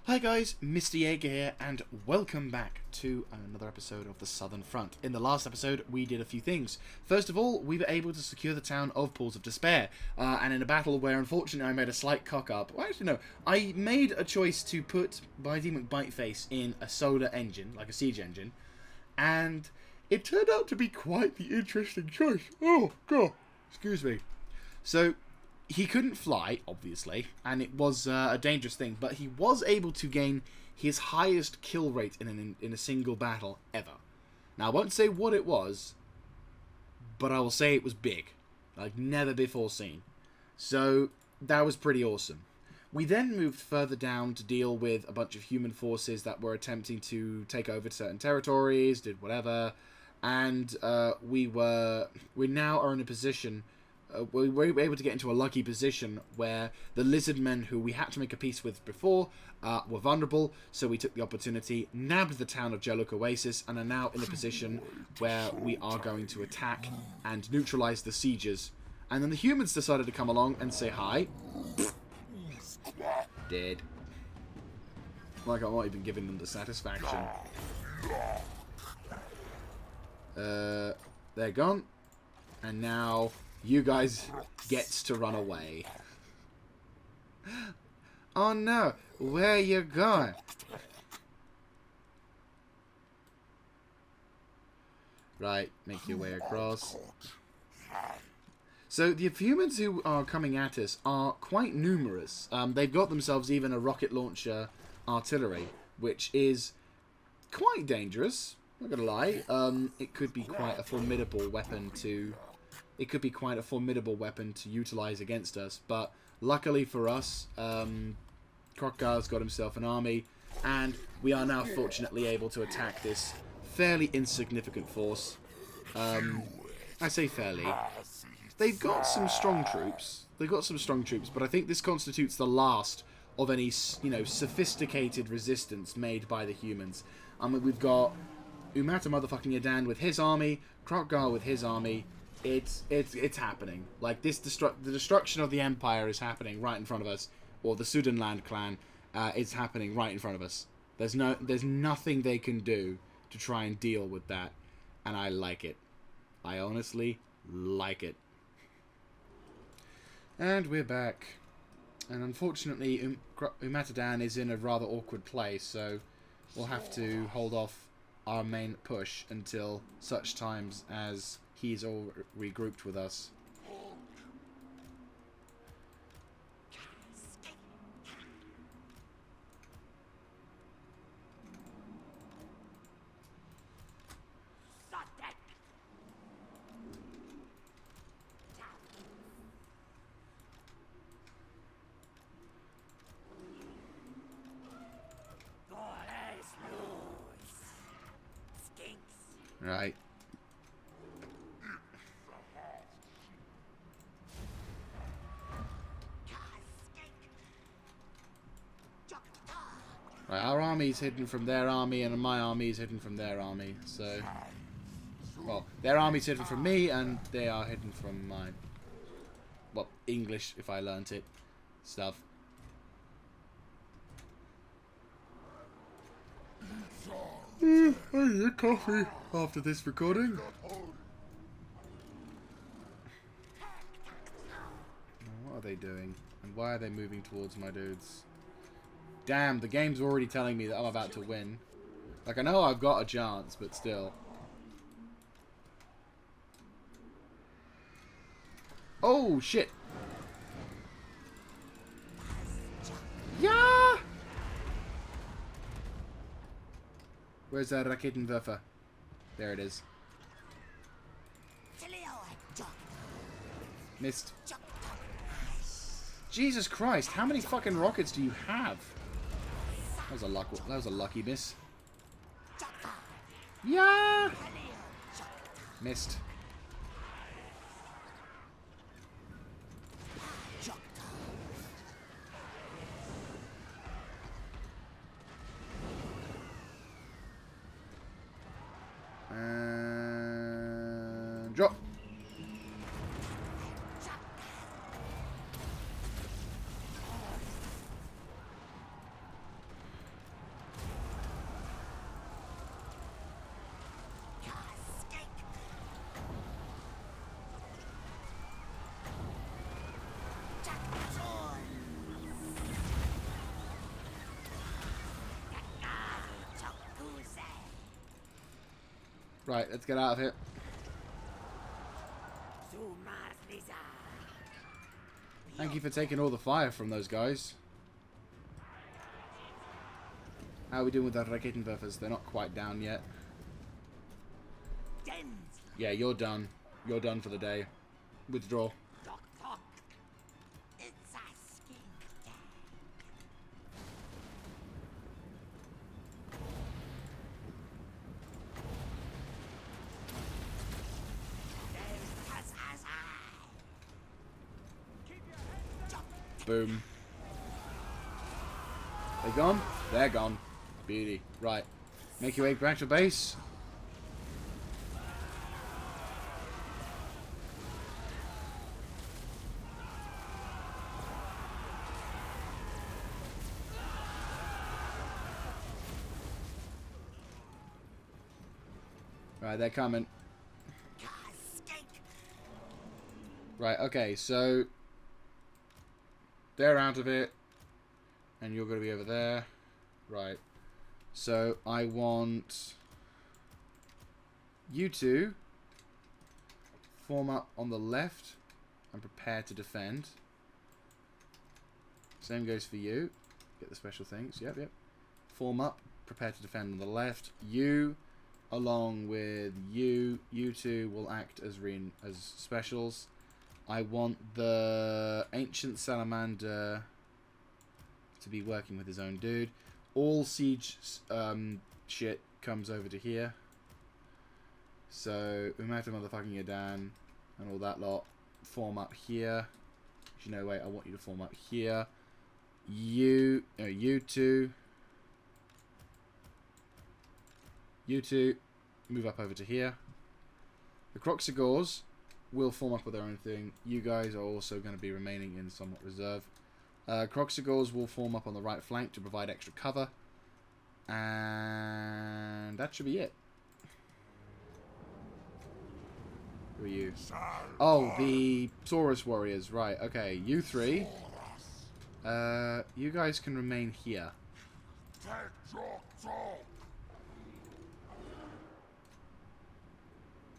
Hi guys, Mr. Jaeger here, and welcome back to another episode of the Southern Front. In the last episode, we did a few things. First of all, we were able to secure the town of Pools of Despair, and in a battle where unfortunately I made a slight cock-up. Well, actually no, I made a choice to put Bitey McBiteface in a solar engine, like a siege engine, and it turned out to be quite the interesting choice. Oh, God, excuse me. So, he couldn't fly, obviously, and it was a dangerous thing, but he was able to gain his highest kill rate in a single battle ever. Now, I won't say what it was, but I will say it was big, like never before seen. So, that was pretty awesome. We then moved further down to deal with a bunch of human forces that were attempting to take over certain territories, did whatever, and we now are in a position. We were able to get into a lucky position where the lizard men who we had to make a peace with before were vulnerable, so we took the opportunity, nabbed the town of Jellic Oasis, and are now in a position where we are going to attack and neutralize the siegers. And then the humans decided to come along and say hi. Dead. Like I'm not even giving them the satisfaction. They're gone. And now you guys gets to run away. Oh no, where you going? Right, make your way across. So the humans who are coming at us are quite numerous. They've got themselves even a rocket launcher artillery, which is quite dangerous. Not gonna lie. It could be quite a formidable weapon to. It could be quite a formidable weapon to utilize against us, but luckily for us, Krokgar's got himself an army, and we are now fortunately able to attack this fairly insignificant force. I say fairly. They've got some strong troops. But I think this constitutes the last of any, sophisticated resistance made by the humans. We've got Umata motherfucking Yadan with his army, Krokgar with his army. It's happening. Like the destruction of the Empire is happening right in front of us, or the Sudanland clan is happening right in front of us. There's nothing they can do to try and deal with that, and I like it. I honestly like it. And we're back, and unfortunately, Umatadan is in a rather awkward place, so we'll have to hold off our main push until such times as he's all regrouped with us. Right. Right, our army's hidden from their army, and my army's hidden from their army, so. Well, their army's hidden from me, and they are hidden from mine. Well, English, if I learnt it. Stuff. I need a coffee after this recording. What are they doing? And why are they moving towards my dudes? Damn, the game's already telling me that I'm about to win. Like, I know I've got a chance, but still. Oh, shit. Yeah! Where's that Raketenwerfer? There it is. Missed. Jesus Christ, how many fucking rockets do you have? That was a lucky miss. Yeah! Missed. And drop. Right, let's get out of here. Thank you for taking all the fire from those guys. How are we doing with the Raketenwerfers? They're not quite down yet. Yeah, you're done. You're done for the day. Withdraw. Boom. They gone? They're gone. Beauty. Right. Make your way back to base. Right, they're coming. Right, okay, so they're out of it, and you're going to be over there. Right, so I want you two form up on the left and prepare to defend. Same goes for you. Get the special things. Yep, yep. Form up, prepare to defend on the left. You, along with you two will act as specials. I want the Ancient Salamander to be working with his own dude. All siege shit comes over to here. So Umata motherfucking Yadan and all that lot form up here. Actually, no, wait, I want you to form up here. You two move up over to here. The Croxigors will form up with their own thing. You guys are also going to be remaining in somewhat reserve. Croxigors will form up on the right flank to provide extra cover. And that should be it. Who are you? Oh, the Taurus warriors. Right, okay. You three. You guys can remain here.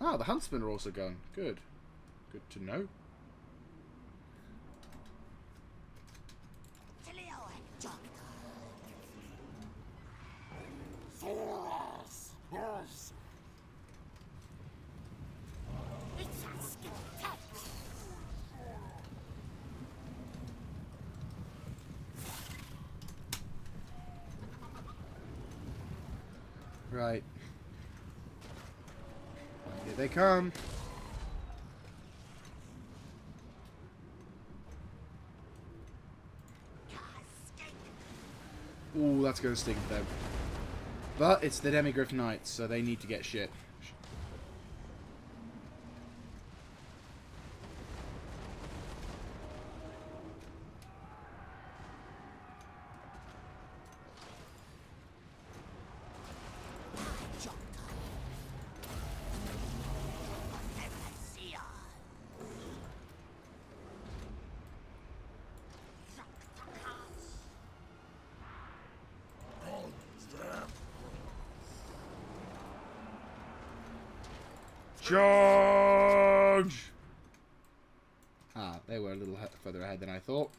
Oh, the huntsmen are also gone. Good. Good to know. Right. Here they come. Ooh, that's going to sting them. But it's the Demigryph Knights, so they need to get shit. Charge! Ah, they were a little further ahead than I thought.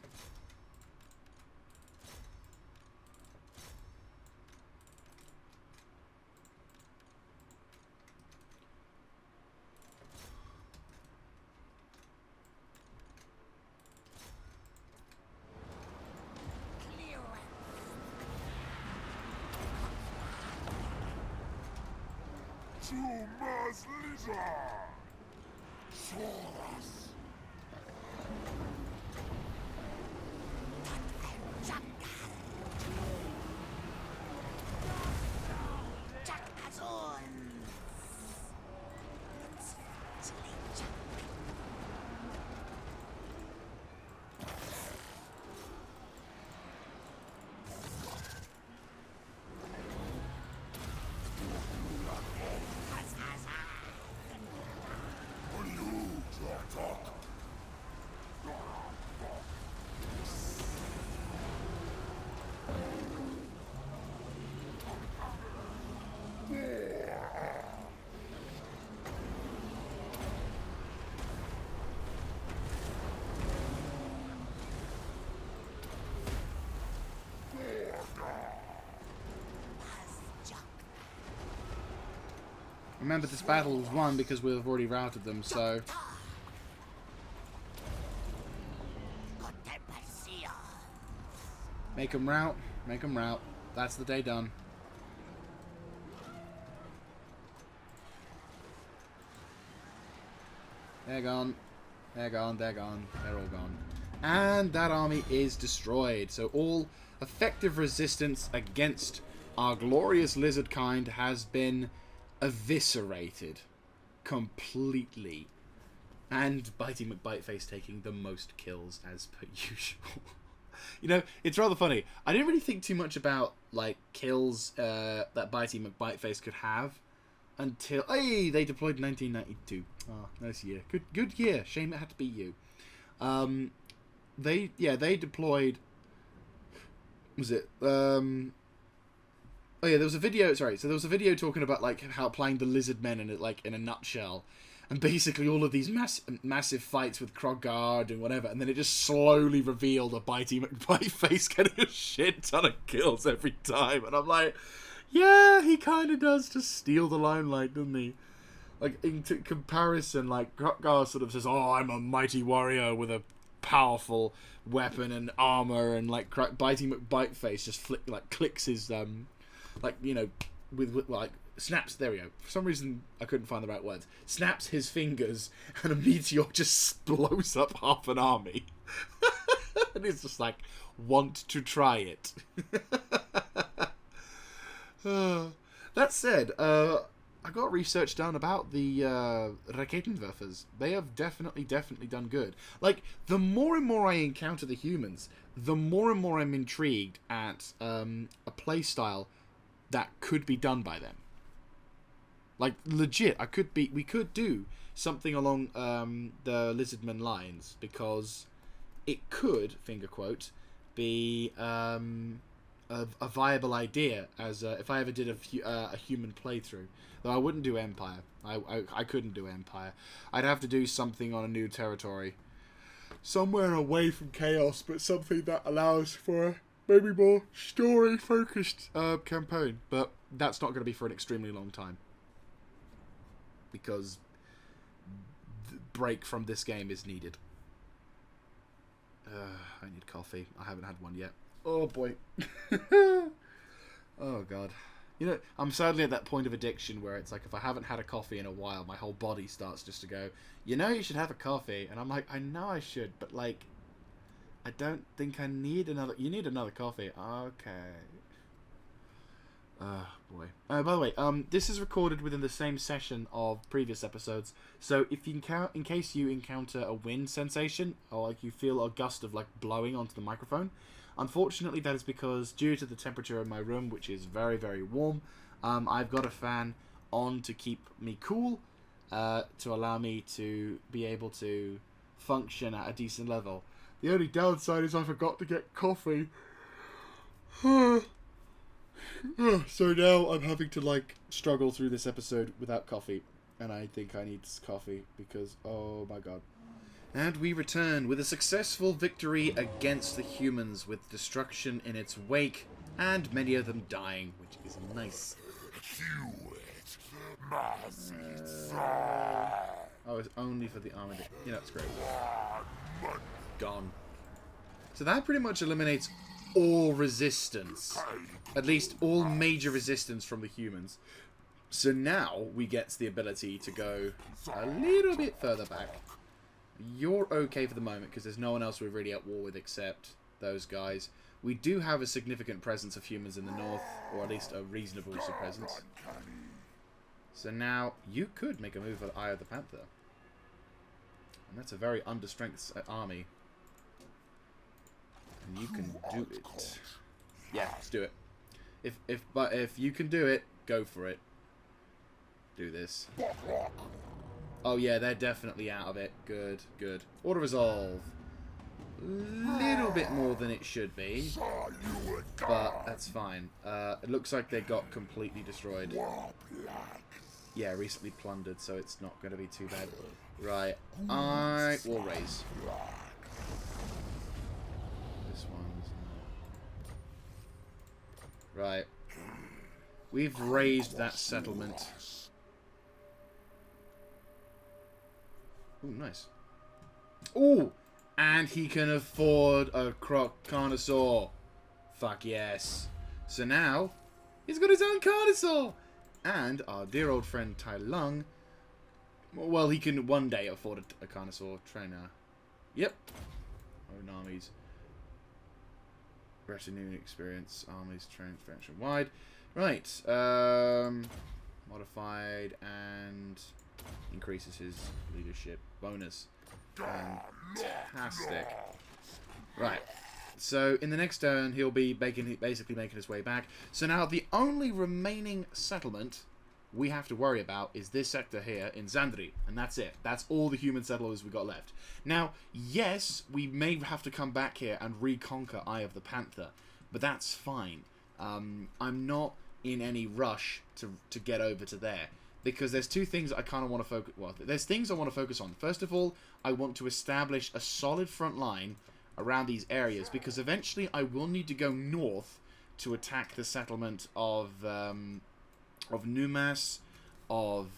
Remember, this battle was won because we've already routed them, so... Make them rout. Make them rout. That's the day done. They're gone. They're gone. They're gone. They're all gone. And that army is destroyed. So all effective resistance against our glorious lizard kind has been eviscerated. Completely. And Bitey McBiteface taking the most kills as per usual. You know, it's rather funny. I didn't really think too much about, like, kills that Bitey McBiteface could have until... Hey, they deployed in 1992. Oh, nice year. Good year. Shame it had to be you. They deployed... Was it... Oh, yeah, there was a video... Sorry, so there was a video talking about, like, how playing the lizard men in a nutshell. And basically all of these massive fights with Krogard and whatever, and then it just slowly revealed a Bitey McBiteface getting a shit ton of kills every time. And I'm like, yeah, he kind of does just steal the limelight, doesn't he? Like, in comparison, like, Krogard sort of says, oh, I'm a mighty warrior with a powerful weapon and armor, and, like, Bitey McBiteface just clicks his, like, you know, with like, snaps, there we go. For some reason, I couldn't find the right words. Snaps his fingers, and a meteor just blows up half an army. And it's just like, want to try it. That said, I got research done about the Raketenwerfers. They have definitely done good. Like, the more and more I encounter the humans, the more and more I'm intrigued at a playstyle that could be done by them. Like, legit, we could do something along the Lizardman lines, because it could, finger quote, be a viable idea as if I ever did a human playthrough. Though I wouldn't do Empire. I couldn't do Empire. I'd have to do something on a new territory. Somewhere away from chaos, but something that allows for a maybe more story-focused campaign. But that's not going to be for an extremely long time, because the break from this game is needed. I need coffee. I haven't had one yet. Oh boy. Oh god. You know, I'm sadly at that point of addiction where it's like, if I haven't had a coffee in a while, my whole body starts just to go, you know, you should have a coffee. And I'm like, I know I should, but like, I don't think I need another. You need another coffee. Okay. Oh boy. By the way, this is recorded within the same session of previous episodes, so if you in case you encounter a wind sensation, or like you feel a gust of like blowing onto the microphone, unfortunately that is because due to the temperature in my room, which is very, very warm, I've got a fan on to keep me cool, to allow me to be able to function at a decent level. The only downside is I forgot to get coffee. So now I'm having to, like, struggle through this episode without coffee. And I think I need coffee because, oh my god. And we return with a successful victory against the humans, with destruction in its wake, and many of them dying, which is nice. Oh, it's only for the armored. You know, it's great. Gone. So that pretty much eliminates all resistance. At least all major resistance from the humans. So now we get the ability to go a little bit further back. You're okay for the moment because there's no one else we're really at war with except those guys. We do have a significant presence of humans in the north, or at least a reasonable presence. So now you could make a move for Eye of the Panther. And that's a very understrength army. And you can do it. Yeah, let's do it. If you can do it, go for it. Do this. Oh yeah, they're definitely out of it. Good, good. Auto resolve. Little bit more than it should be, but that's fine. It looks like they got completely destroyed. Yeah, recently plundered, so it's not going to be too bad. Right, I will raise. This one's Right. We've raised that settlement. Ooh, nice. Ooh! And he can afford a carnosaur. Fuck yes. So now, he's got his own carnosaur! And our dear old friend Tai Lung, well, he can one day afford a carnosaur trainer. Yep. Own armies. Retinue experience. Armies trained faction wide. Right. Modified and increases his leadership bonus. Fantastic. Right. So in the next turn, he'll be basically making his way back. So now the only remaining settlement we have to worry about is this sector here in Zandri, and that's it. That's all the human settlers we got left. Now, yes, we may have to come back here and reconquer Eye of the Panther, but that's fine. I'm not in any rush to get over to there, because there's two things I kind of want to focus. Well, there's things I want to focus on. First of all, I want to establish a solid front line around these areas, because eventually I will need to go north to attack the settlement of Numas, of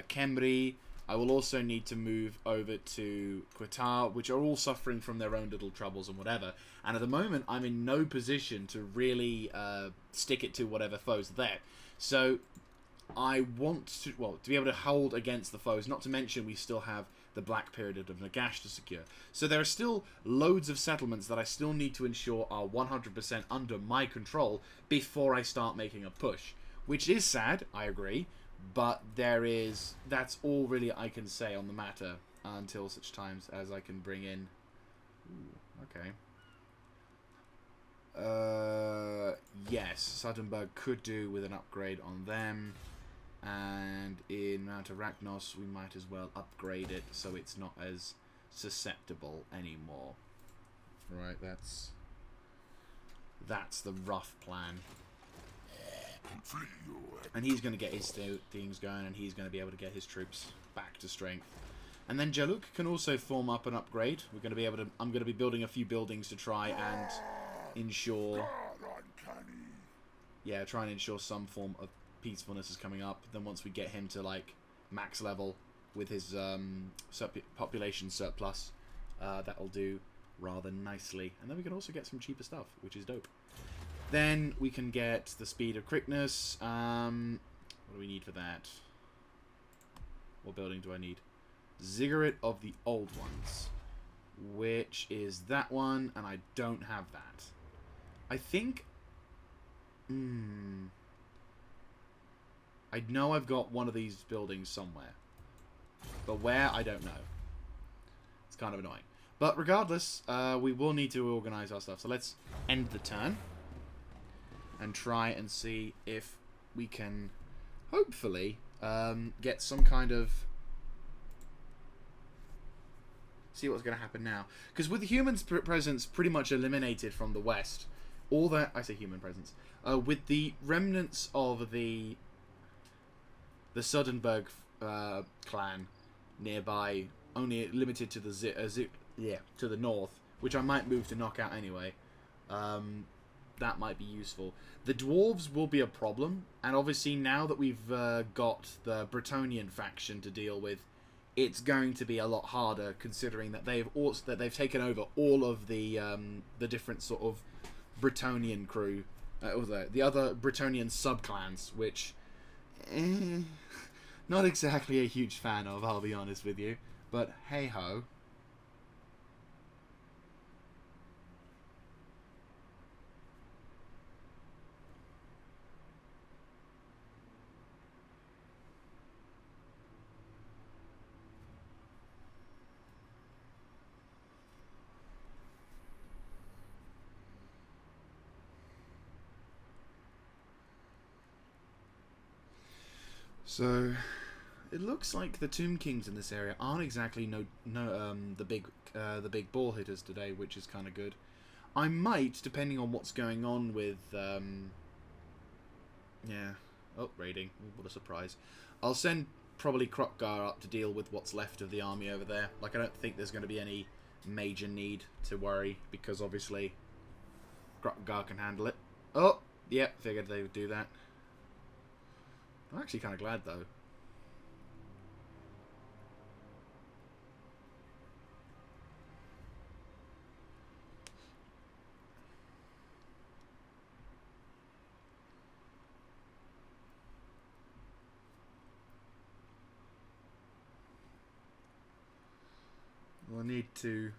Kemri. I will also need to move over to Qatar, which are all suffering from their own little troubles and whatever. And at the moment, I'm in no position to really stick it to whatever foes are there. So I want to, well, to be able to hold against the foes. Not to mention we still have the Black Period of Nagash to secure. So there are still loads of settlements that I still need to ensure are 100% under my control before I start making a push. Which is sad, I agree, but that's all really I can say on the matter until such times as I can bring in... Ooh, okay. Yes, Suttenberg could do with an upgrade on them. And in Mount Arachnos, we might as well upgrade it so it's not as susceptible anymore. Right, that's the rough plan. And he's going to get his things going, and he's going to be able to get his troops back to strength. And then Jaluk can also form up an upgrade. We're going to be able to. I'm going to be building a few buildings to try and ensure. Yeah, try and ensure some form of peacefulness is coming up. Then once we get him to like max level with his population surplus, that'll do rather nicely. And then we can also get some cheaper stuff, which is dope. Then we can get the speed of quickness. What do we need for that? What building do I need? Ziggurat of the Old Ones, which is that one, and I don't have that. I think... I know I've got one of these buildings somewhere, but where, I don't know. It's kind of annoying. But regardless, we will need to organize our stuff. So let's end the turn and try and see if we can, hopefully, get some kind of... See what's going to happen now. Because with the human presence pretty much eliminated from the west, all that... I say human presence. With the remnants of the Suddenberg clan nearby, only limited to to the north, which I might move to knock out anyway. That might be useful. The dwarves will be a problem, and obviously now that we've got the Bretonnian faction to deal with, it's going to be a lot harder, considering that they've taken over all of the different sort of Bretonnian crew, or the other Bretonnian subclans, which not exactly a huge fan of, I'll be honest with you. But hey ho. So, it looks like the Tomb Kings in this area aren't exactly the big ball hitters today, which is kind of good. I might, depending on what's going on with yeah, oh, raiding. Ooh, what a surprise! I'll send probably Krokgar up to deal with what's left of the army over there. Like, I don't think there's going to be any major need to worry, because obviously Krokgar can handle it. Oh, Yep, figured they would do that. I'm actually kind of glad, though. We'll need to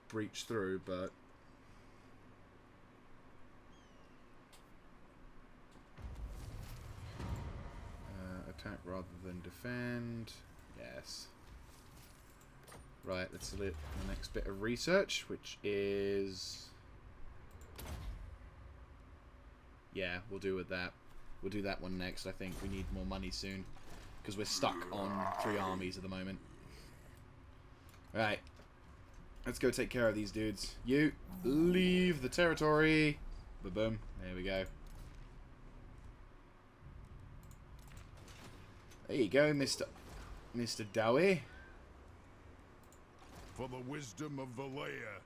breach through, but... attack rather than defend. Yes. Right, let's select the next bit of research, which is... Yeah, we'll do with that. We'll do that one next. I think we need more money soon, because we're stuck on 3 armies at the moment. Right. Let's go take care of these dudes. You, leave the territory. Boom. There we go. There you go, Mr. Dowie. For the wisdom of Valea.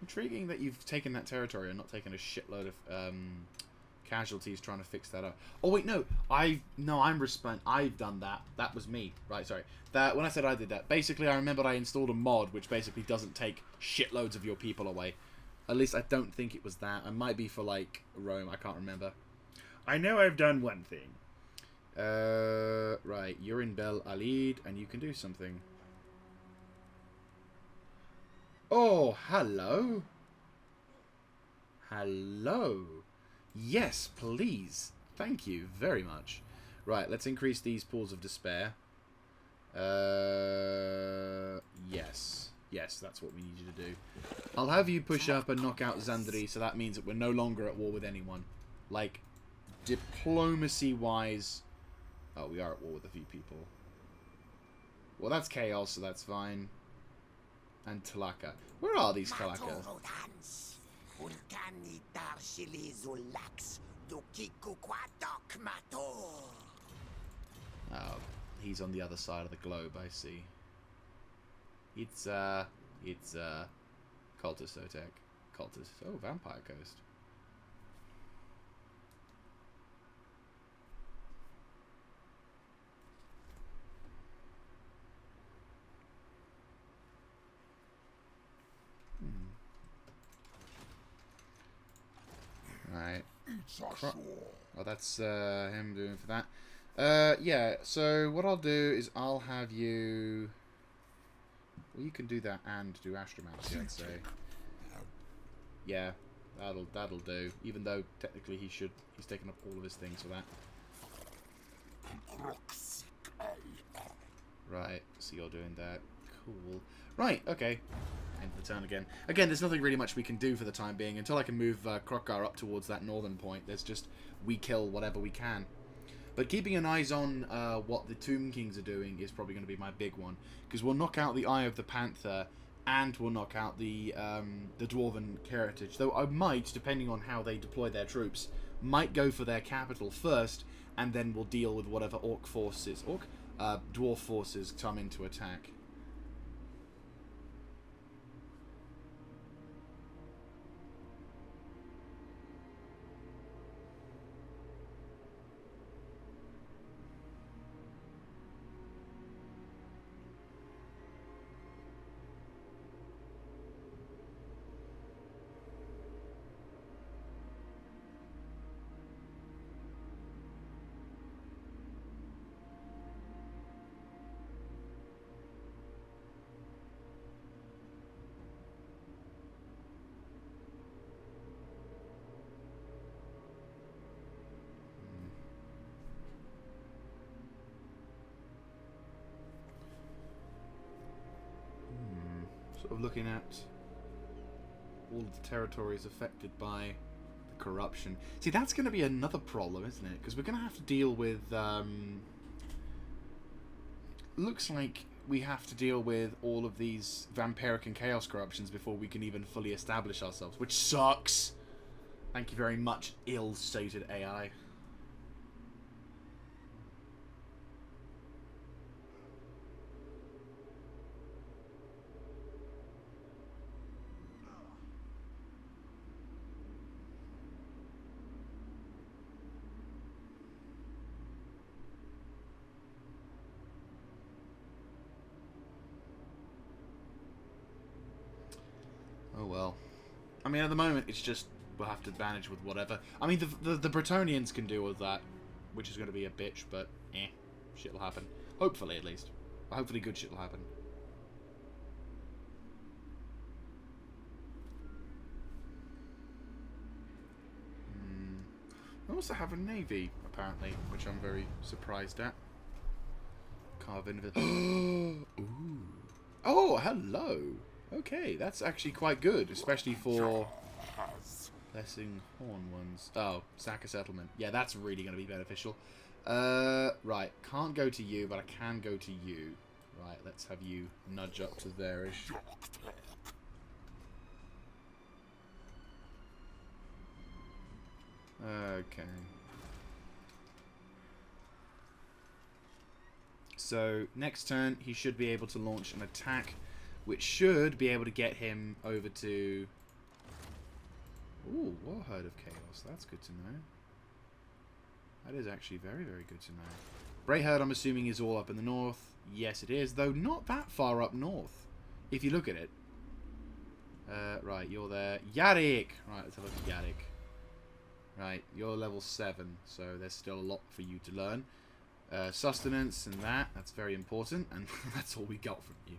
Intriguing that you've taken that territory and not taken a shitload of casualties trying to fix that up. Oh wait, no, I've done that. That was me. Right, sorry. That when I said I did that, basically I remembered I installed a mod which basically doesn't take shitloads of your people away. At least I don't think it was that. It might be for like Rome. I can't remember. I know I've done one thing. Right, you're in Bel Alid and you can do something. Oh, hello. Hello. Yes, please. Thank you very much. Right, let's increase these pools of despair. Yes. Yes, that's what we need you to do. I'll have you push up and knock out Zandri, so that means that we're no longer at war with anyone. Like, diplomacy-wise... Oh, we are at war with a few people. Well, that's chaos, so that's fine. And Talaka. Where are these Talaka? Oh, he's on the other side of the globe, I see. It's Cultist Otek. Cultist. Oh, Vampire Coast. Right. Oh, that's him doing for that. Yeah, so what I'll do is I'll have you... Well, you can do that and do Astromancy, I'd say. Yeah, that'll do. Even though, technically, he's taken up all of his things for that. Right, so you're doing that. Cool. Right, okay. End of the turn again. Again, there's nothing really much we can do for the time being. Until I can move Krokar up towards that northern point, there's just... We kill whatever we can. But keeping an eye on what the Tomb Kings are doing is probably going to be my big one. Because we'll knock out the Eye of the Panther, and we'll knock out the Dwarven Heritage. Though I might, depending on how they deploy their troops, might go for their capital first, and then we'll deal with whatever Orc forces... Dwarf forces come in to attack. Sort of looking at all the territories affected by the corruption. See, that's going to be another problem, isn't it? Because we're going to have to deal with... looks like we have to deal with all of these vampiric and chaos corruptions before we can even fully establish ourselves, which sucks! Thank you very much, ill-stated AI. well. I mean, at the moment, it's just we'll have to manage with whatever. I mean, the Bretonians can deal with that, which is going to be a bitch, but shit'll happen. Hopefully, at least. Hopefully, good shit'll happen. I also have a navy, apparently, which I'm very surprised at. Carve in. Ooh. Oh, hello. Okay, that's actually quite good, especially for blessing horn ones. Oh, sack a settlement. Yeah, that's really going to be beneficial. Right, can't go to you, but I can go to you. Right, let's have you nudge up to there-ish. Okay. So, next turn, he should be able to launch an attack, which should be able to get him over to... Ooh, Warherd of Chaos. That's good to know. That is actually very, very good to know. Brayherd, I'm assuming, is all up in the north. Yes, it is, though not that far up north, if you look at it. Right, you're there. Yarik! Right, let's have a look at Yarik. Right, you're level 7, so there's still a lot for you to learn. Sustenance and that's very important, and that's all we got from you.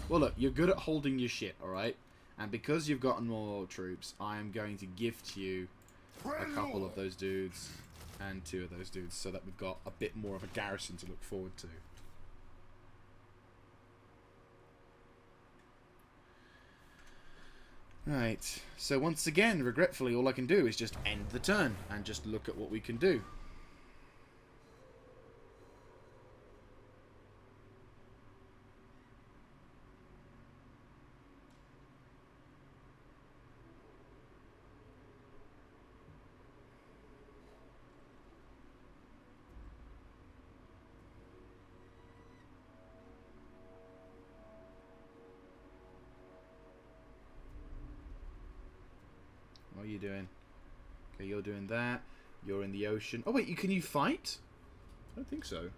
Well, look, you're good at holding your shit, alright? And because you've gotten more troops, I am going to gift you a couple of those dudes and 2 of those dudes, so that we've got a bit more of a garrison to look forward to. Right, so once again, regretfully, all I can do is just end the turn and just look at what we can do. What are you doing? Okay, you're doing that. You're in the ocean. Oh, wait, can you fight? I don't think so.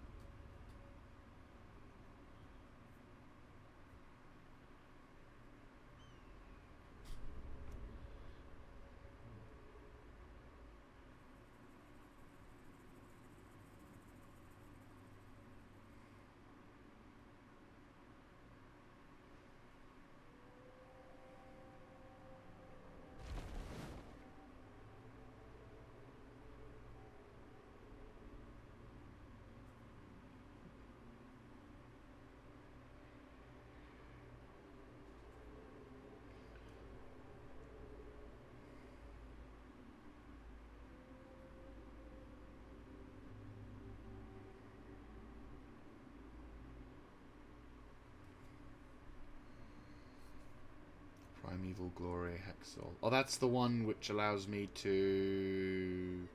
Primeval Glory Hexal. Oh, that's the one which allows me to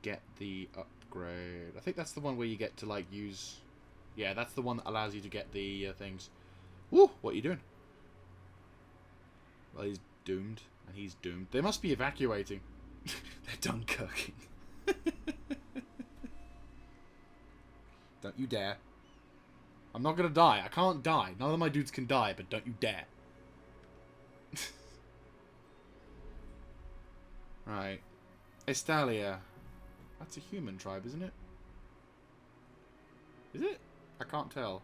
get the upgrade. I think that's the one where you get to, like, use... Yeah, that's the one that allows you to get the things. Woo! What are you doing? Well, he's doomed. And he's doomed. They must be evacuating. They're Dunkirking. Don't you dare. I'm not gonna die. I can't die. None of my dudes can die, but don't you dare. Right. Estalia. That's a human tribe, isn't it? Is it? I can't tell.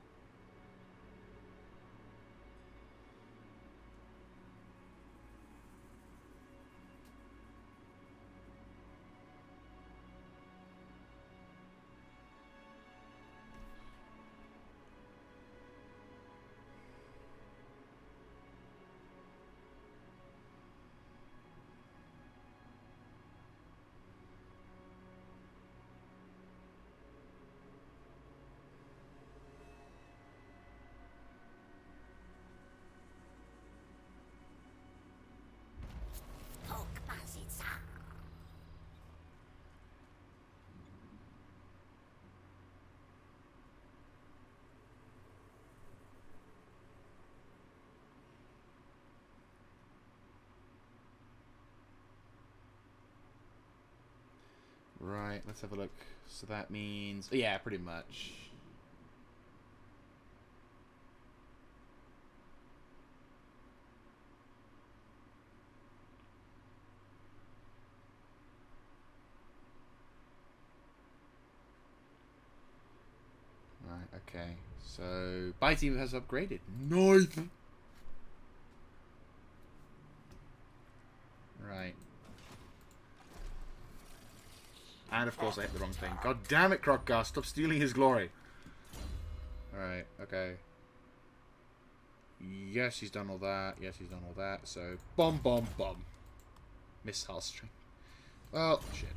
Right, let's have a look. So that means... Yeah, pretty much. Okay, so Bitey has upgraded. Ninth! Right. And of course I hit the wrong thing. God damn it, Crocgar, stop stealing his glory. Alright, okay. Yes, he's done all that. Yes, he's done all that. So, bomb, bomb, bomb. Missile string. Well, shit.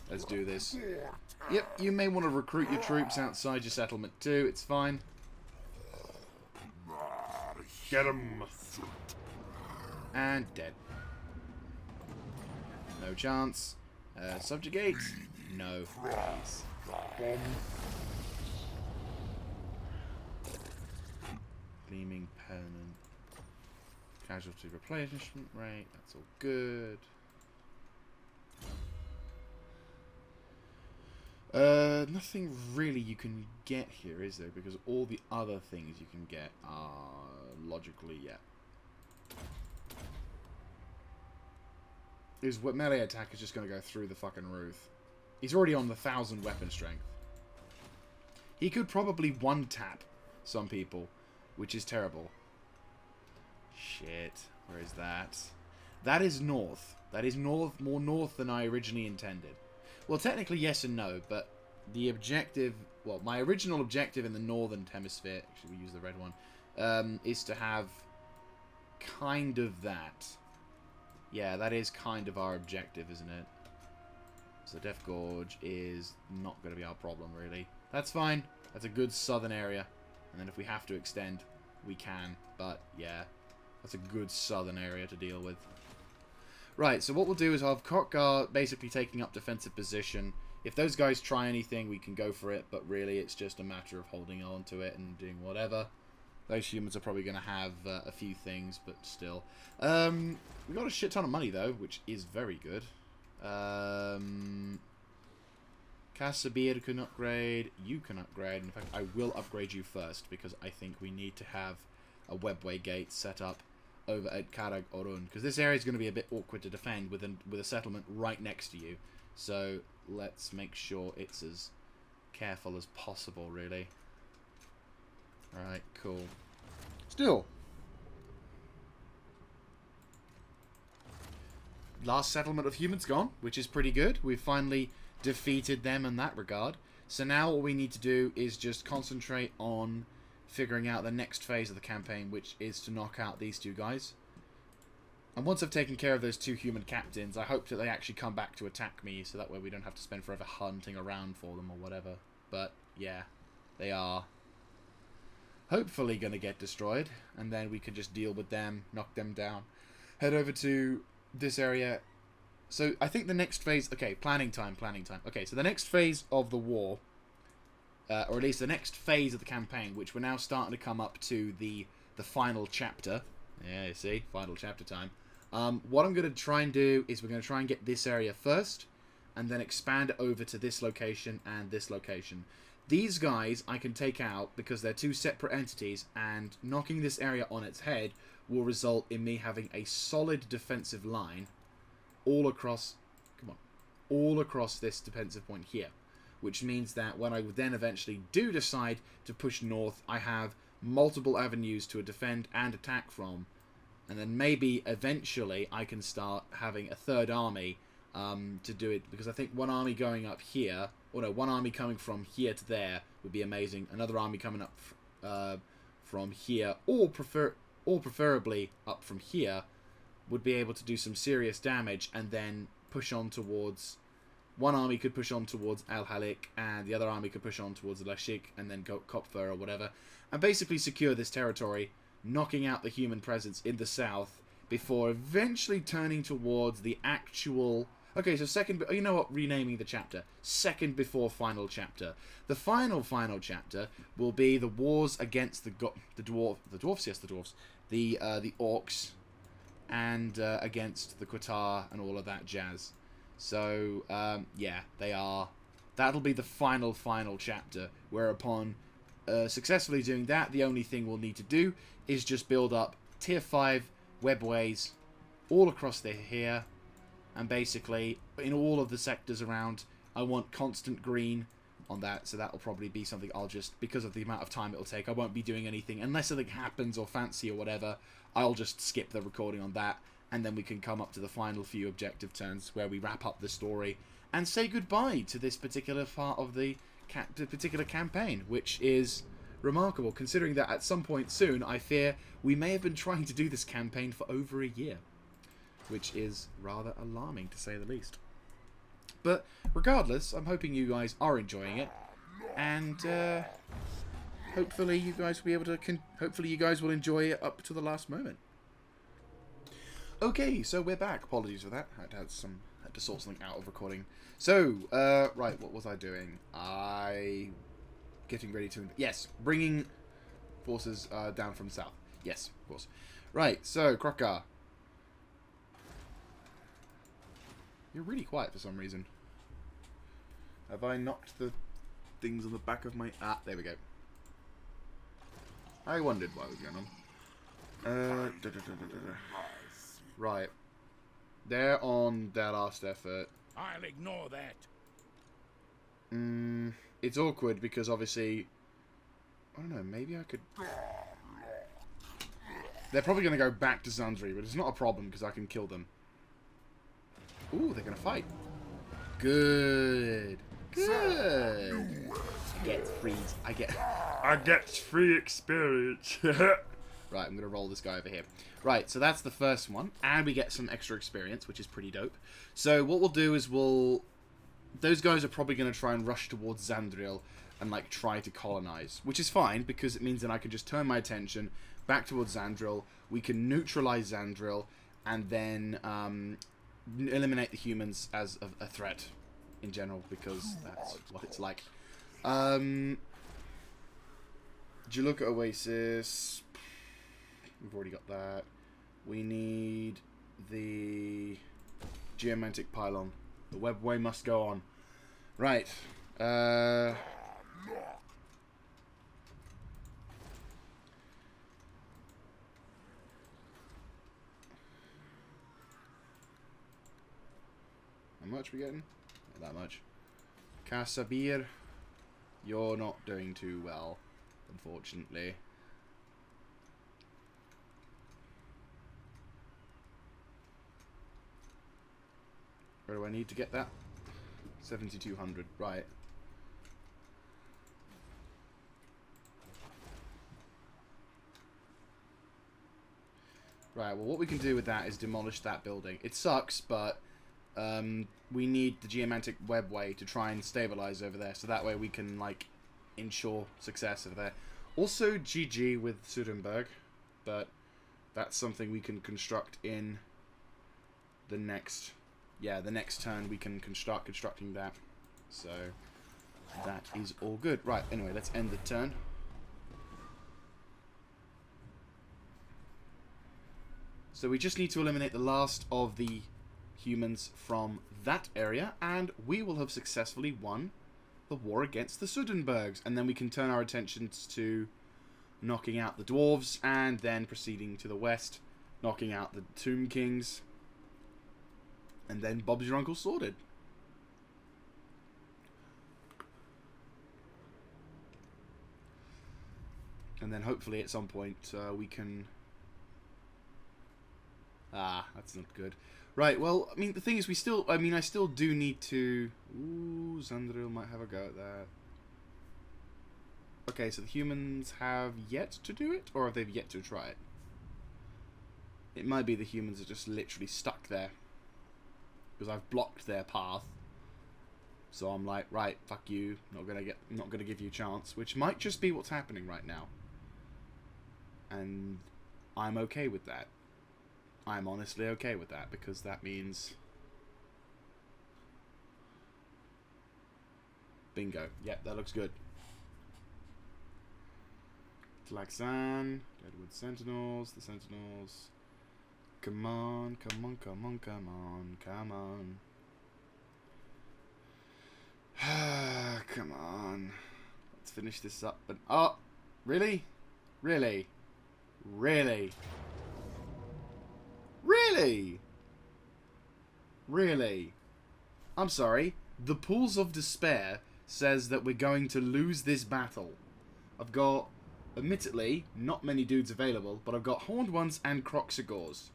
Let's do this. Yep, you may want to recruit your troops outside your settlement too. It's fine. Get him! And dead. No chance. Subjugate? No. Please. Gleaming Pennant. Casualty replenishment rate. That's all good. Nothing really you can get here, is there? Because all the other things you can get are logically, yeah. His melee attack is just going to go through the fucking roof. He's already on the 1,000 weapon strength. He could probably one-tap some people, which is terrible. Shit. Where is that? That is north. That is north, more north than I originally intended. Well, technically yes and no, but the objective... Well, my original objective in the northern hemisphere... Actually, we use the red one. Is to have kind of that. Yeah, that is kind of our objective, isn't it? So Death Gorge is not going to be our problem, really. That's fine. That's a good southern area. And then if we have to extend, we can. But, yeah, that's a good southern area to deal with. Right, so what we'll do is have Khotgar basically taking up defensive position. If those guys try anything, we can go for it. But really, it's just a matter of holding on to it and doing whatever. Those humans are probably going to have a few things, but still. We got a shit ton of money, though, which is very good. Kasabir can upgrade. You can upgrade. In fact, I will upgrade you first, because I think we need to have a webway gate set up over at Karag Orun, because this area is going to be a bit awkward to defend with a settlement right next to you. So let's make sure it's as careful as possible, really. Alright, cool. Still. Last settlement of humans gone, which is pretty good. We've finally defeated them in that regard. So now all we need to do is just concentrate on figuring out the next phase of the campaign, which is to knock out these two guys. And once I've taken care of those two human captains, I hope that they actually come back to attack me, so that way we don't have to spend forever hunting around for them or whatever. But, yeah, they are hopefully going to get destroyed, and then we can just deal with them, knock them down, head over to this area. So I think the next phase... Okay, planning time. Okay, so the next phase of the war, or at least the next phase of the campaign, which we're now starting to come up to the final chapter. Yeah, you see? Final chapter time. What I'm going to try and do is we're going to try and get this area first, and then expand over to this location and this location. These guys I can take out because they're two separate entities, and knocking this area on its head will result in me having a solid defensive line all across... Come on. All across this defensive point here. Which means that when I then eventually do decide to push north, I have multiple avenues to defend and attack from. And then maybe eventually I can start having a third army to do it. Because I think one army going up here... Or no, one army coming from here to there would be amazing. Another army coming up from here, or preferably up from here, would be able to do some serious damage and then push on towards... One army could push on towards Al-Halik, and the other army could push on towards Lashik, and then go Kopfer or whatever, and basically secure this territory, knocking out the human presence in the south, before eventually turning towards the actual... Okay, so second... You know what? Renaming the chapter. Second before final chapter. The final chapter will be the wars against the dwarves, yes, the dwarves. The orcs, and against the Qatar and all of that jazz. So, yeah, they are... That'll be the final chapter, whereupon successfully doing that, the only thing we'll need to do is just build up tier 5 webways all across here, And basically, in all of the sectors around, I want constant green on that. So that will probably be something I'll just, because of the amount of time it'll take, I won't be doing anything. Unless something happens or fancy or whatever, I'll just skip the recording on that. And then we can come up to the final few objective turns where we wrap up the story and say goodbye to this particular part of the particular campaign, which is remarkable, considering that at some point soon, I fear, we may have been trying to do this campaign for over a year, which is rather alarming, to say the least. But regardless, I'm hoping you guys are enjoying it, and hopefully you guys will be able to. Hopefully you guys will enjoy it up to the last moment. Okay, so we're back. Apologies for that. Had to sort something out of recording. So, right, what was I doing? Getting ready to... Yes, bringing forces down from the south. Yes, of course. Right, so, Krokar. You're really quiet for some reason. Have I knocked the things on the back of my... Ah, there we go. I wondered what was going on. Right. They're on their last effort. I'll ignore that. It's awkward because obviously... I don't know, maybe I could... They're probably going to go back to Zandri, but it's not a problem because I can kill them. Ooh, they're going to fight. Good. Good. I get free experience. Right, I'm going to roll this guy over here. Right, so that's the first one. And we get some extra experience, which is pretty dope. So what we'll do is those guys are probably going to try and rush towards Zandriel and, like, try to colonize. Which is fine, because it means that I can just turn my attention back towards Zandriel. We can neutralize Zandriel, and then eliminate the humans as a threat in general, because that's what it's like. Did you look at Oasis? We've already got that. We need the geomantic pylon. The webway must go on. Right. How much we getting? Not that much. Kasabir, you're not doing too well, unfortunately. Where do I need to get that? 7,200, right. Right, well what we can do with that is demolish that building. It sucks, but we need the geomantic webway to try and stabilize over there, so that way we can, like, ensure success over there. Also GG with Sudenberg, but that's something we can construct in the next... Yeah, the next turn we can start constructing that. So, that is all good. Right, anyway, let's end the turn. So we just need to eliminate the last of the humans from that area, and we will have successfully won the war against the Sudenbergs. And then we can turn our attentions to knocking out the dwarves, and then proceeding to the west, knocking out the Tomb Kings. And then Bob's your uncle sorted. And then hopefully at some point we can... Ah, that's not good. Right, well, I mean, the thing is I still do need to... Ooh, Zandriel might have a go at that. Okay, so the humans have yet to do it? Or have they yet to try it? It might be the humans are just literally stuck there. Because I've blocked their path. So I'm like, right, fuck you. Not gonna give you a chance. Which might just be what's happening right now. And I'm okay with that. I'm honestly okay with that, because that means... Bingo. Yep, that looks good. Tlaxan, Deadwood Sentinels, the Sentinels... Come on, come on, come on, come on, come on. Come on. Let's finish this up. But oh, really? Really? Really? Really? Really? I'm sorry. The Pools of Despair says that we're going to lose this battle. I've got, admittedly, not many dudes available, but I've got Horned Ones and Croxagors,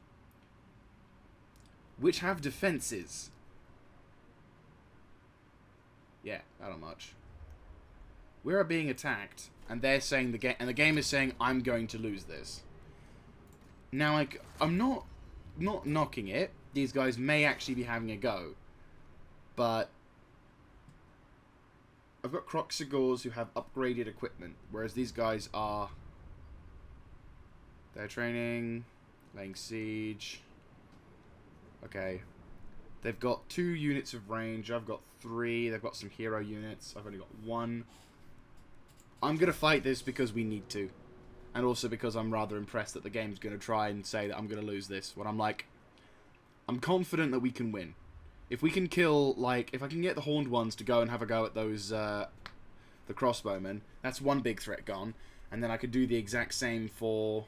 which have defenses. Yeah, not much. We are being attacked, and they're saying the game is saying I'm going to lose this. Now, like, I'm not knocking it. These guys may actually be having a go, but I've got Croxagors who have upgraded equipment, whereas these guys are... They're training, laying siege. Okay. They've got 2 units of range, I've got 3, they've got some hero units, I've only got 1. I'm going to fight this because we need to. And also because I'm rather impressed that the game's going to try and say that I'm going to lose this. When I'm like, I'm confident that we can win. If we can kill, like, if I can get the Horned Ones to go and have a go at those, the crossbowmen, that's one big threat gone. And then I could do the exact same for...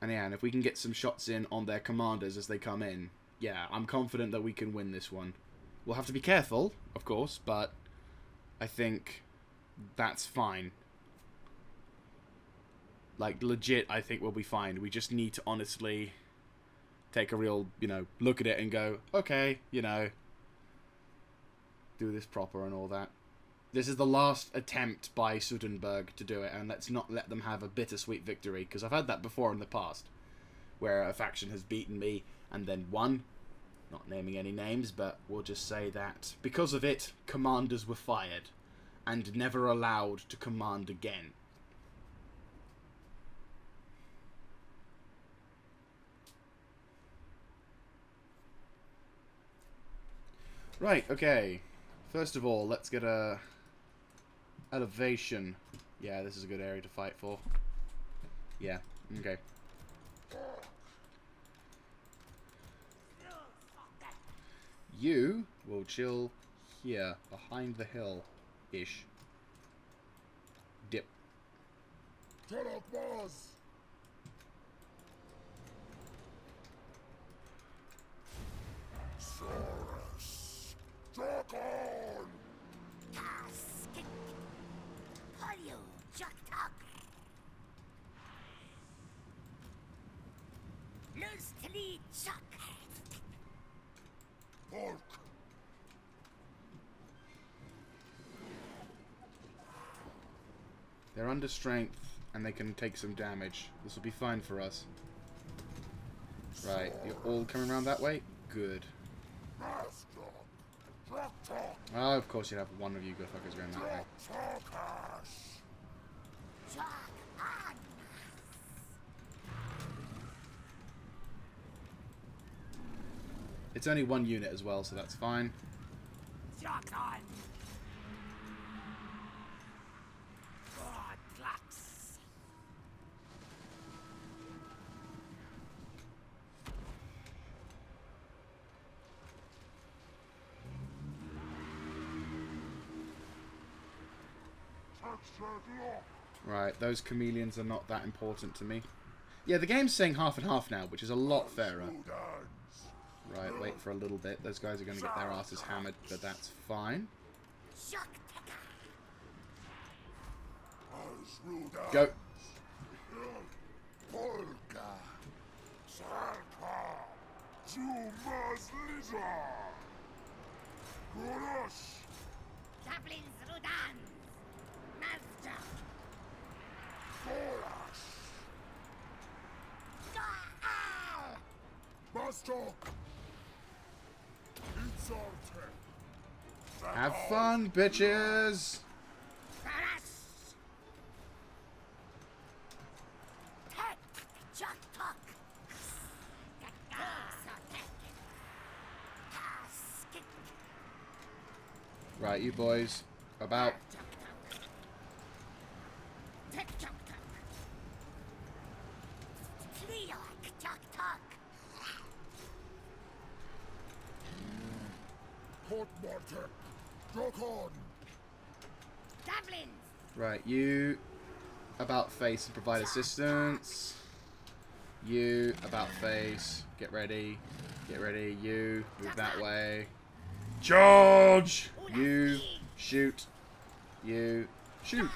And yeah, and if we can get some shots in on their commanders as they come in, yeah, I'm confident that we can win this one. We'll have to be careful, of course, but I think that's fine. Like, legit, I think we'll be fine. We just need to honestly take a real, look at it and go, okay, do this proper and all that. This is the last attempt by Sudenberg to do it, and let's not let them have a bittersweet victory, because I've had that before in the past, where a faction has beaten me and then won. Not naming any names, but we'll just say that because of it, commanders were fired, and never allowed to command again. Right, okay. First of all, let's get a elevation. Yeah, this is a good area to fight for. Yeah, okay. You will chill here, behind the hill-ish. Dip. They're under strength, and they can take some damage. This will be fine for us. Right, you're all coming around that way? Good. Oh, of course you'd have one of you go fuckers going that way. It's only 1 unit as well, so that's fine. Right, those chameleons are not that important to me. Yeah, the game's saying half and half now, which is a lot fairer. Right, wait for a little bit. Those guys are going to get their asses hammered, but that's fine. Go. Have fun, bitches! Right, you boys, about. Right, you about face and provide assistance. You, about face. Get ready. Get ready. You, move that way. Charge! You, shoot. You, shoot.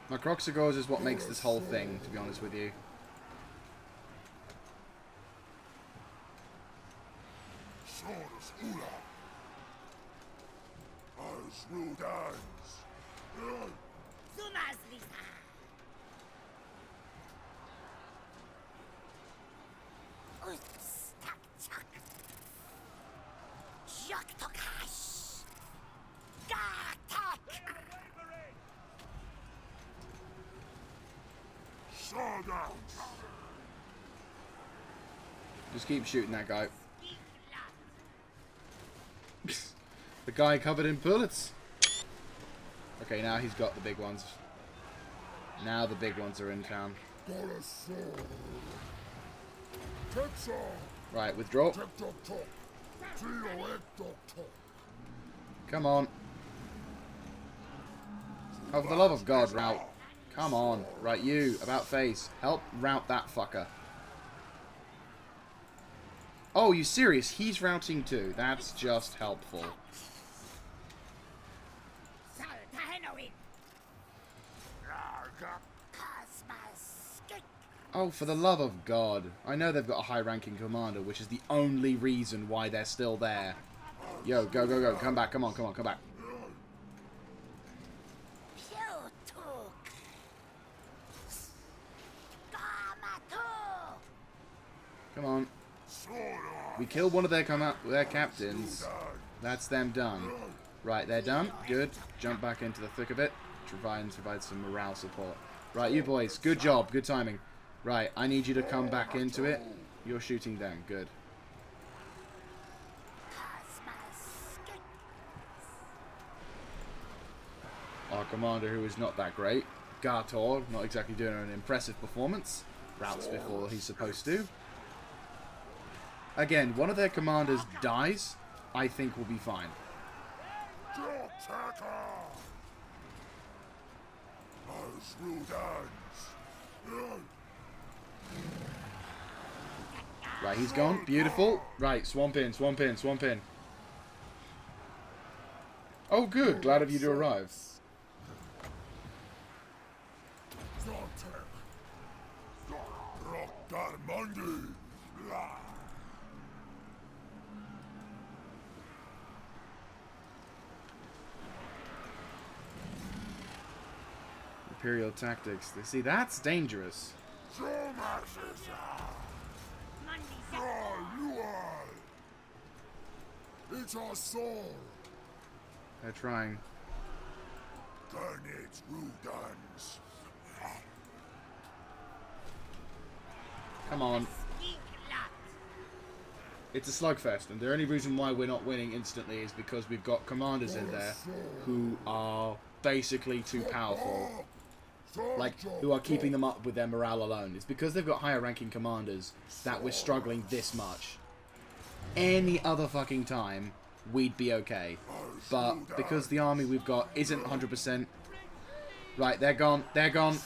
My Croxagores is what makes this whole thing, to be honest with you. Just keep shooting that guy. The guy covered in bullets. Okay, now he's got the big ones. Now the big ones are in town. Right, withdraw. Come on. Oh, for the love of God, route. Come on. Right, you, about face. Help route that fucker. Oh, you serious? He's routing too. That's just helpful. Oh, for the love of God. I know they've got a high-ranking commander, which is the only reason why they're still there. Yo, go, go, go. Come back. Come on, come on, come back. Come on. We killed one of their captains. That's them done. Right, they're done. Good. Jump back into the thick of it. Try and provide some morale support. Right, you boys. Good job. Good timing. Right, I need you to come back into it. You're shooting them. Good. Our commander, who is not that great. Gartor, not exactly doing an impressive performance. Routes before he's supposed to. Again, one of their commanders dies, I think we'll be fine. Right, he's gone. Beautiful. Right, swamp in, swamp in, swamp in. Oh, good. Glad of you to arrive. Imperial tactics. See, that's dangerous. It's our soul. They're trying. Come on. It's a slugfest, and the only reason why we're not winning instantly is because we've got commanders in there who are basically too powerful. Like, who are keeping them up with their morale alone. It's because they've got higher ranking commanders that we're struggling this much. Any other fucking time, we'd be okay. But because the army we've got isn't 100%... Right, they're gone. They're gone.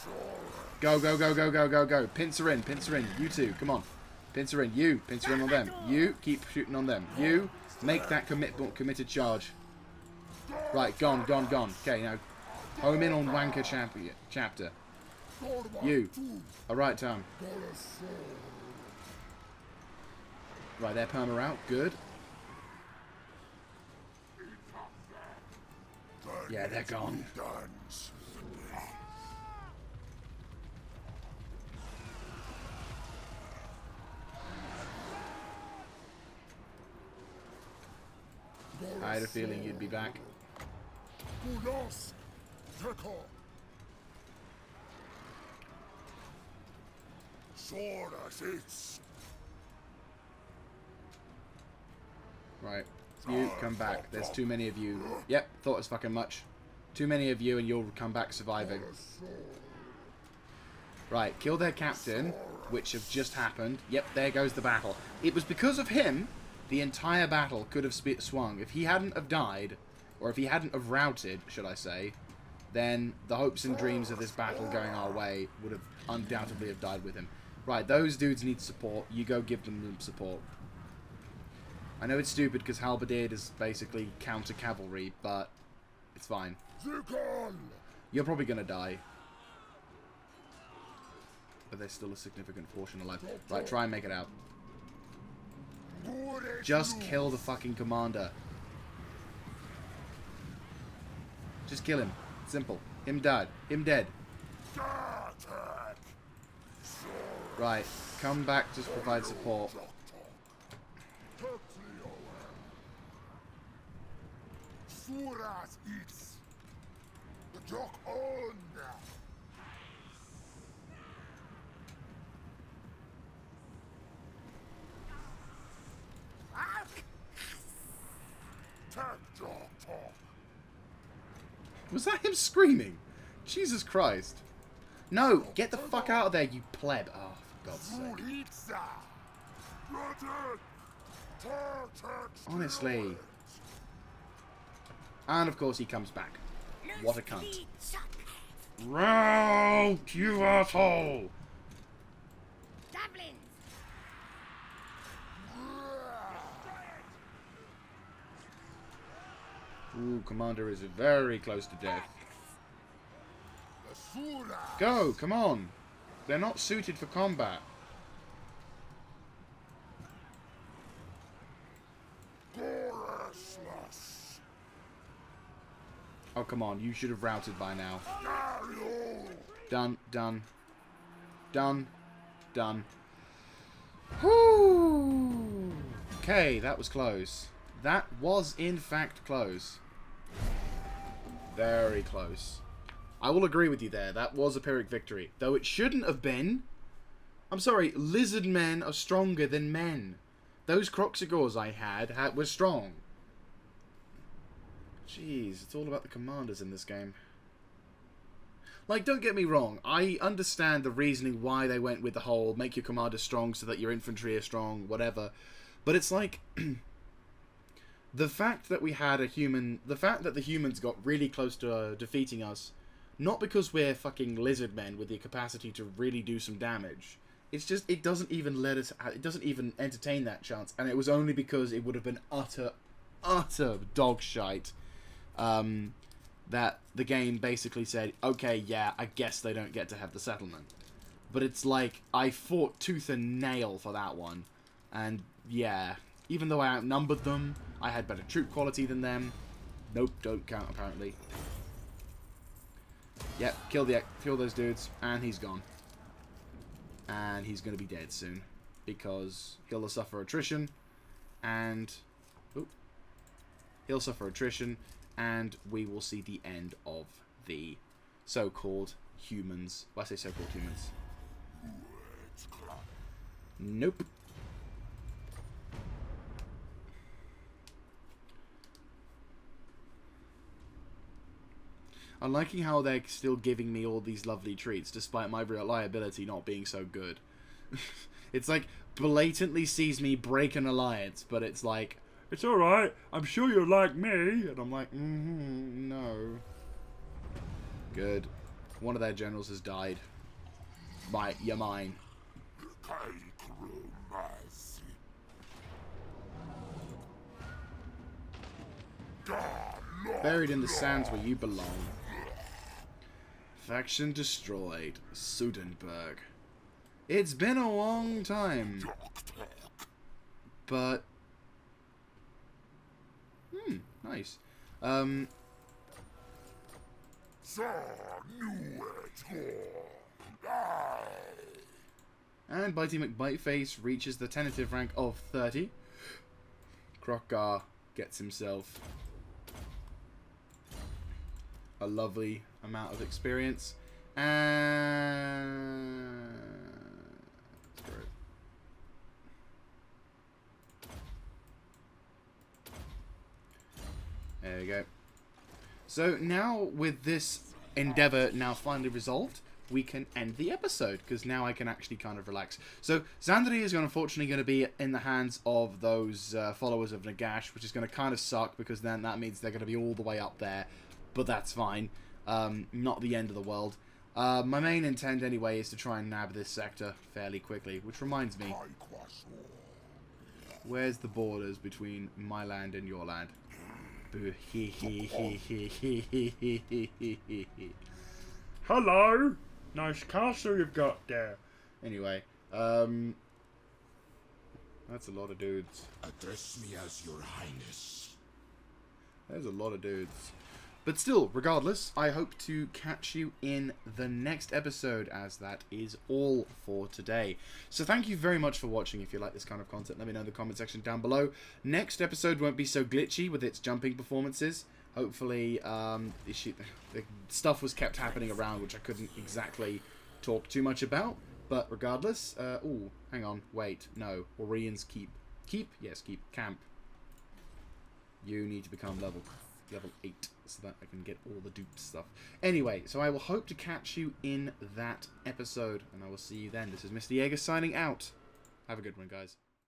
Go, go, go, go, go, go, go. Pincer in, pincer in. You two, come on. Pincer in. You, pincer in on them. You, keep shooting on them. You, make that committed charge. Right, gone, gone, gone. Okay, now... Home in on Wanker chapter. You. Alright, Tom. Right, they're perma out. Good. Yeah, they're gone. I had a feeling you'd be back. Right, you come back. There's too many of you. Yep, thought as fucking much. Too many of you and you'll come back surviving. Right, kill their captain, which have just happened. Yep, there goes the battle. It was because of him The entire battle could have swung. If he hadn't have died, or if he hadn't have routed, should I say, then the hopes and dreams of this battle going our way would have undoubtedly have died with him. Right, those dudes need support. You go give them support. I know it's stupid because halberdier is basically counter cavalry, but it's fine. You're probably going to die. But there's still a significant portion alive. Right, try and make it out. Just kill the fucking commander. Just kill him. Simple. Him dead. Him dead. Right, come back to provide support. Was that him screaming? Jesus Christ. No, get the fuck out of there, you pleb. Oh, for God's sake. Honestly. And of course he comes back. What a cunt. Rout, you asshole! Ooh, Commander is very close to death. Go, come on. They're not suited for combat. Oh, come on. You should have routed by now. Done, done. Done, done. Whoo! Okay, that was close. That was, in fact, close. Very close. I will agree with you there. That was a Pyrrhic victory. Though it shouldn't have been. I'm sorry, lizard men are stronger than men. Those Croxigors I had were strong. Jeez, it's all about the commanders in this game. Like, don't get me wrong. I understand the reasoning why they went with the whole make your commander strong so that your infantry are strong, whatever. But it's like... the fact that we had a human... The fact that the humans got really close to defeating us, not because we're fucking lizard men with the capacity to really do some damage. It's just, it doesn't even let us... It doesn't even entertain that chance. And it was only because it would have been utter dog shite. That the game basically said, okay, yeah, I guess they don't get to have the settlement. But it's like, I fought tooth and nail for that one. And, yeah, even though I outnumbered them, I had better troop quality than them. Nope, don't count, apparently. Yep, kill those dudes, and he's gone. And he's going to be dead soon. Because he'll suffer attrition, and... Oop. He'll suffer attrition, and we will see the end of the so-called humans. Well, I say so-called humans. Nope. I'm liking how they're still giving me all these lovely treats, despite my reliability not being so good. It's like, blatantly sees me break an alliance, but it's like, it's alright, I'm sure you'll like me. And I'm like, no. Good. One of their generals has died. Right, you're mine. Buried in the sands where you belong. Faction destroyed. Sudenburg. It's been a long time. But... nice. And Bitey McBiteface reaches the tentative rank of 30. Crockgar gets himself a lovely amount of experience. And... there we go. So now, with this endeavour now finally resolved, we can end the episode, because now I can actually kind of relax. So Xandri is unfortunately going to be in the hands of those followers of Nagash, which is going to kind of suck, because then that means they're going to be all the way up there, but that's fine. Not the end of the world. My main intent anyway is to try and nab this sector fairly quickly, which reminds me, where's the borders between my land and your land? Hello! Nice castle you've got there. Anyway, that's a lot of dudes. Address me as your highness. There's a lot of dudes. But still, regardless, I hope to catch you in the next episode, as that is all for today. So thank you very much for watching. If you like this kind of content, let me know in the comment section down below. Next episode won't be so glitchy with its jumping performances. Hopefully, the stuff was kept happening around, which I couldn't exactly talk too much about. But regardless, ooh, hang on, wait, no, Oriion's keep. Keep? Yes, keep. Camp. You need to become level 8, so that I can get all the duped stuff. Anyway, so I will hope to catch you in that episode, and I will see you then. This is Mr. Jaeger signing out. Have a good one, guys.